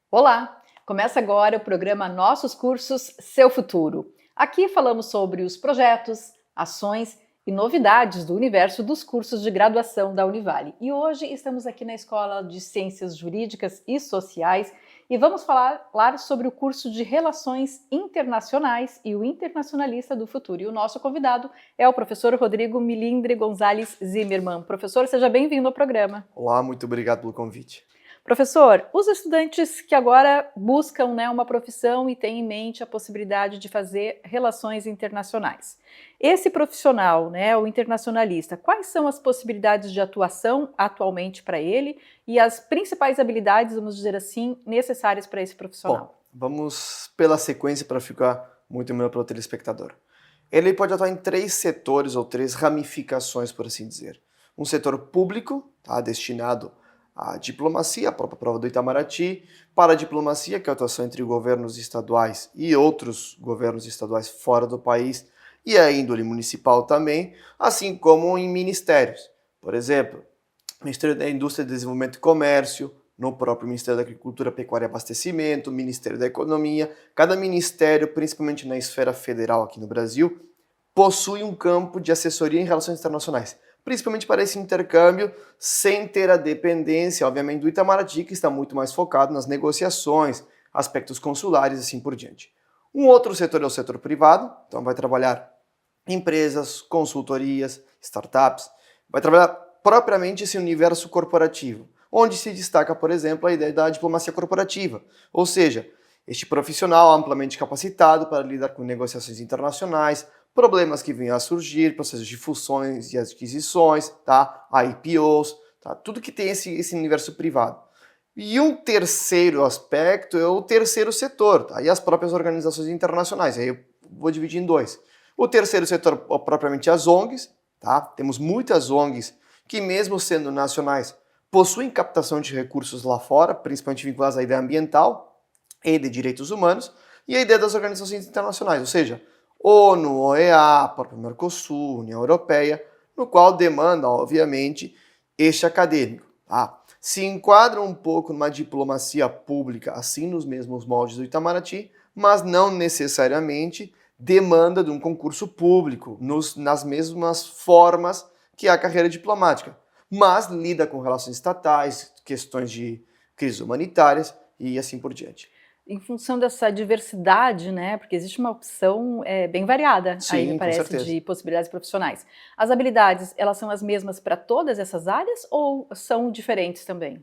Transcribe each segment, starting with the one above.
Olá! Começa agora o programa Nossos Cursos Seu Futuro. Aqui falamos sobre os projetos, ações e novidades do universo dos cursos de graduação da Univale. E hoje estamos aqui na Escola de Ciências Jurídicas e Sociais e vamos falar sobre o curso de Relações Internacionais e o Internacionalista do Futuro. E o nosso convidado é o professor Rodrigo Milindre Gonzalez Zimmermann. Professor, seja bem-vindo ao programa. Olá, muito obrigado pelo convite. Professor, os estudantes que agora buscam uma profissão e têm em mente a possibilidade de fazer relações internacionais. Esse profissional, o internacionalista, quais são as possibilidades de atuação atualmente para ele e as principais habilidades, vamos dizer assim, necessárias para esse profissional? Bom, vamos pela sequência para ficar muito melhor para o telespectador. Ele pode atuar em 3 setores ou 3 ramificações, por assim dizer. Um setor público, destinado à diplomacia, a própria prova do Itamaraty, para a diplomacia, que é a atuação entre governos estaduais e outros governos estaduais fora do país, e a índole municipal também, assim como em ministérios. Por exemplo, Ministério da Indústria, Desenvolvimento e Comércio, no próprio Ministério da Agricultura, Pecuária e Abastecimento, Ministério da Economia. Cada ministério, principalmente na esfera federal aqui no Brasil, possui um campo de assessoria em relações internacionais, principalmente para esse intercâmbio, sem ter a dependência, obviamente, do Itamaraty, que está muito mais focado nas negociações, aspectos consulares e assim por diante. Um outro setor é o setor privado, então vai trabalhar empresas, consultorias, startups, vai trabalhar propriamente esse universo corporativo, onde se destaca, por exemplo, a ideia da diplomacia corporativa, ou seja, este profissional amplamente capacitado para lidar com negociações internacionais, problemas que venham a surgir, processos de fusões e aquisições, IPOs, tudo que tem esse universo privado. E um terceiro aspecto é o terceiro setor, e as próprias organizações internacionais. Aí eu vou dividir em 2. O terceiro setor, propriamente as ONGs, temos muitas ONGs que, mesmo sendo nacionais, possuem captação de recursos lá fora, principalmente vinculados à ideia ambiental e de direitos humanos, e a ideia das organizações internacionais, ou seja, ONU, OEA, próprio Mercosul, União Europeia, no qual demanda, obviamente, este acadêmico. Se enquadra um pouco numa diplomacia pública, assim nos mesmos moldes do Itamaraty, mas não necessariamente demanda de um concurso público, nas mesmas formas que a carreira diplomática, mas lida com relações estatais, questões de crises humanitárias e assim por diante. Em função dessa diversidade, porque existe uma opção bem variada, Sim, aí me parece, de possibilidades profissionais. As habilidades, elas são as mesmas para todas essas áreas ou são diferentes também?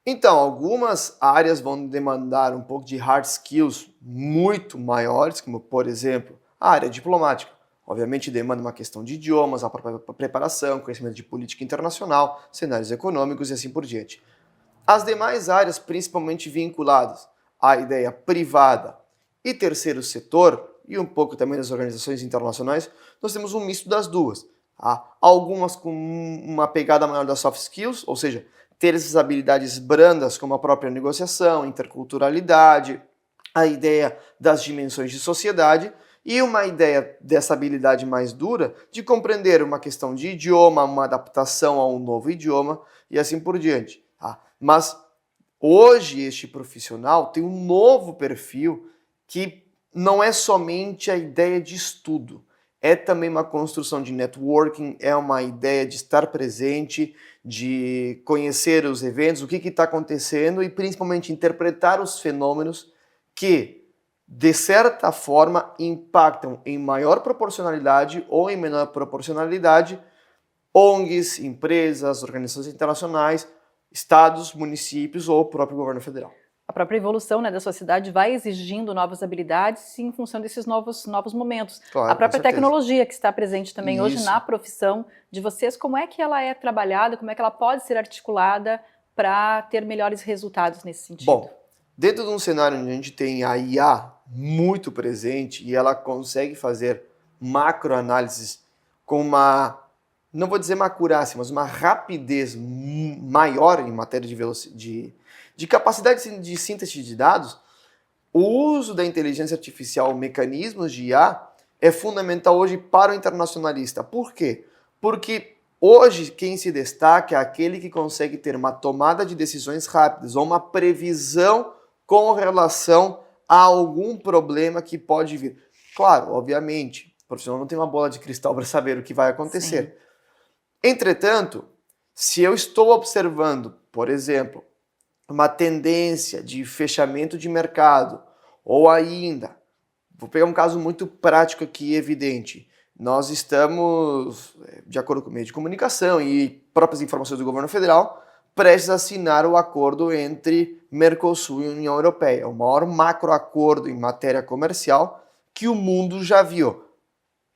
Então, algumas áreas vão demandar um pouco de hard skills muito maiores, como, por exemplo, a área diplomática. Obviamente demanda uma questão de idiomas, a própria preparação, conhecimento de política internacional, cenários econômicos e assim por diante. As demais áreas, principalmente vinculadas à ideia privada e terceiro setor, e um pouco também das organizações internacionais, nós temos um misto das duas. Algumas com uma pegada maior das soft skills, ou seja, ter essas habilidades brandas como a própria negociação, interculturalidade, a ideia das dimensões de sociedade, e uma ideia dessa habilidade mais dura de compreender uma questão de idioma, uma adaptação a um novo idioma e assim por diante. Mas hoje este profissional tem um novo perfil que não é somente a ideia de estudo, é também uma construção de networking, é uma ideia de estar presente, de conhecer os eventos, o que está acontecendo e principalmente interpretar os fenômenos que, de certa forma, impactam em maior proporcionalidade ou em menor proporcionalidade ONGs, empresas, organizações internacionais, estados, municípios ou o próprio governo federal. A própria evolução da sociedade vai exigindo novas habilidades em função desses novos momentos. Claro, a própria com certeza. Tecnologia que está presente também hoje na profissão de vocês, como é que ela é trabalhada, como é que ela pode ser articulada para ter melhores resultados nesse sentido? Bom, dentro de um cenário onde a gente tem a IA muito presente e ela consegue fazer macroanálises com uma, não vou dizer uma acurácia, mas uma rapidez maior em matéria de capacidade de síntese de dados, o uso da inteligência artificial, mecanismos de IA, é fundamental hoje para o internacionalista. Por quê? Porque hoje quem se destaca é aquele que consegue ter uma tomada de decisões rápidas ou uma previsão com relação a algum problema que pode vir. Claro, obviamente, o profissional não tem uma bola de cristal para saber o que vai acontecer. Sim. Entretanto, se eu estou observando, por exemplo, uma tendência de fechamento de mercado, ou ainda, vou pegar um caso muito prático aqui e evidente, nós estamos, de acordo com o meio de comunicação e próprias informações do governo federal, prestes a assinar o acordo entre Mercosul e União Europeia, o maior macroacordo em matéria comercial que o mundo já viu.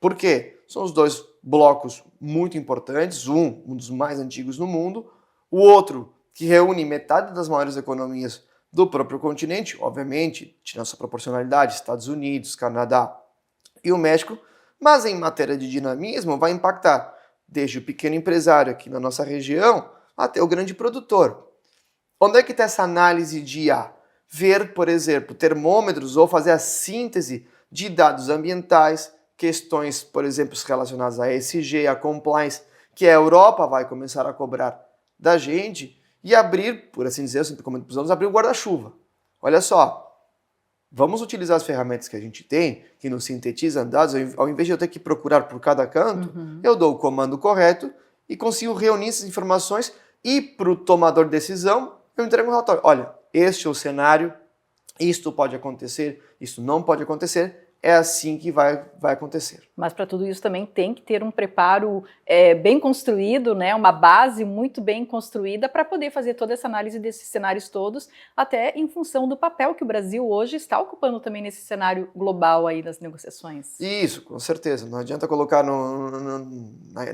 Por quê? São os dois blocos muito importantes, um dos mais antigos no mundo, o outro que reúne metade das maiores economias do próprio continente, obviamente, tirando sua proporcionalidade, Estados Unidos, Canadá e o México, mas em matéria de dinamismo vai impactar desde o pequeno empresário aqui na nossa região até o grande produtor. Onde é que está essa análise de IA? Ver, por exemplo, termômetros ou fazer a síntese de dados ambientais, questões, por exemplo, relacionadas a ESG, a compliance, que a Europa vai começar a cobrar da gente e abrir, por assim dizer, eu sempre comento para os alunos, abrir o guarda-chuva. Olha só, vamos utilizar as ferramentas que a gente tem, que nos sintetizam dados, ao invés de eu ter que procurar por cada canto, eu dou o comando correto e consigo reunir essas informações e para o tomador de decisão, eu entrego um relatório. Olha, este é o cenário, isto pode acontecer, isso não pode acontecer, é assim que vai acontecer. Mas para tudo isso também tem que ter um preparo bem construído, né? Uma base muito bem construída para poder fazer toda essa análise desses cenários todos, até em função do papel que o Brasil hoje está ocupando também nesse cenário global aí das negociações. Isso, com certeza. Não adianta colocar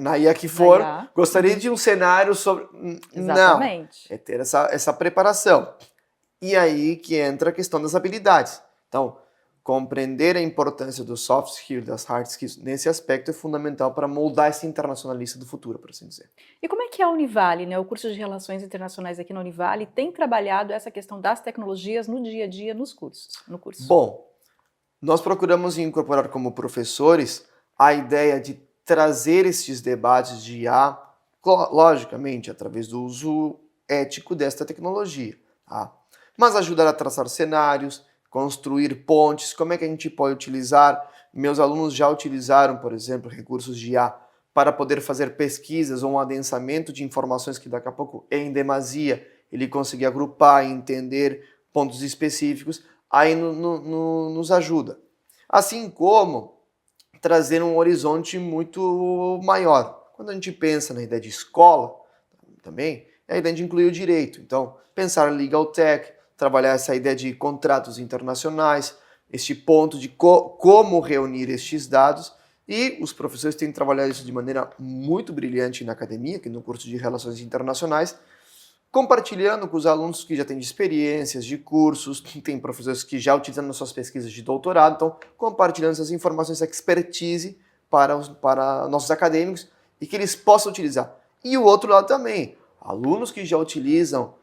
na IA que for. IA. Gostaria de um cenário sobre... Exatamente. Não, é ter essa preparação. E aí que entra a questão das habilidades. Então, compreender a importância dos soft skills, das hard skills, nesse aspecto é fundamental para moldar esse internacionalista do futuro, por assim dizer. E como é que a Univale, né, o curso de Relações Internacionais aqui na Univale, tem trabalhado essa questão das tecnologias no dia a dia no curso? Bom, nós procuramos incorporar como professores a ideia de trazer esses debates de IA, logicamente, através do uso ético desta tecnologia, tá? Mas ajudar a traçar cenários, construir pontes, como é que a gente pode utilizar. Meus alunos já utilizaram, por exemplo, recursos de IA para poder fazer pesquisas ou um adensamento de informações que daqui a pouco, em demasia, ele conseguir agrupar e entender pontos específicos, aí nos ajuda. Assim como trazer um horizonte muito maior. Quando a gente pensa na ideia de escola, também, é a ideia de incluir o direito. Então, pensar em legal tech, trabalhar essa ideia de contratos internacionais, este ponto de como reunir estes dados, e os professores têm trabalhado isso de maneira muito brilhante na academia, aqui no curso de Relações Internacionais, compartilhando com os alunos que já têm de experiências, de cursos, tem professores que já utilizam nas suas pesquisas de doutorado, então compartilhando essas informações, essa expertise para nossos acadêmicos e que eles possam utilizar. E o outro lado também, alunos que já utilizam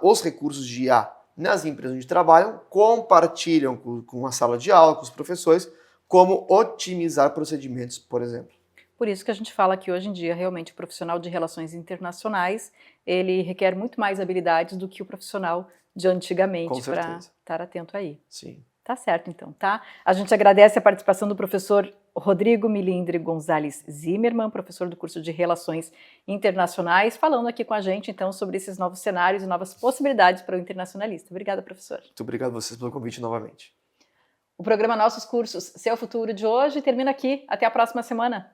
os recursos de IA nas empresas onde trabalham, compartilham com a sala de aula, com os professores, como otimizar procedimentos, por exemplo. Por isso que a gente fala que hoje em dia, realmente, o profissional de relações internacionais, ele requer muito mais habilidades do que o profissional de antigamente, para estar atento aí. Sim. Tá certo, então, tá? A gente agradece a participação do professor Rodrigo Milindre Gonzalez Zimmermann, professor do curso de Relações Internacionais, falando aqui com a gente, então, sobre esses novos cenários e novas possibilidades para o internacionalista. Obrigada, professor. Muito obrigado a vocês pelo convite novamente. O programa Nossos Cursos, Seu Futuro de hoje termina aqui. Até a próxima semana.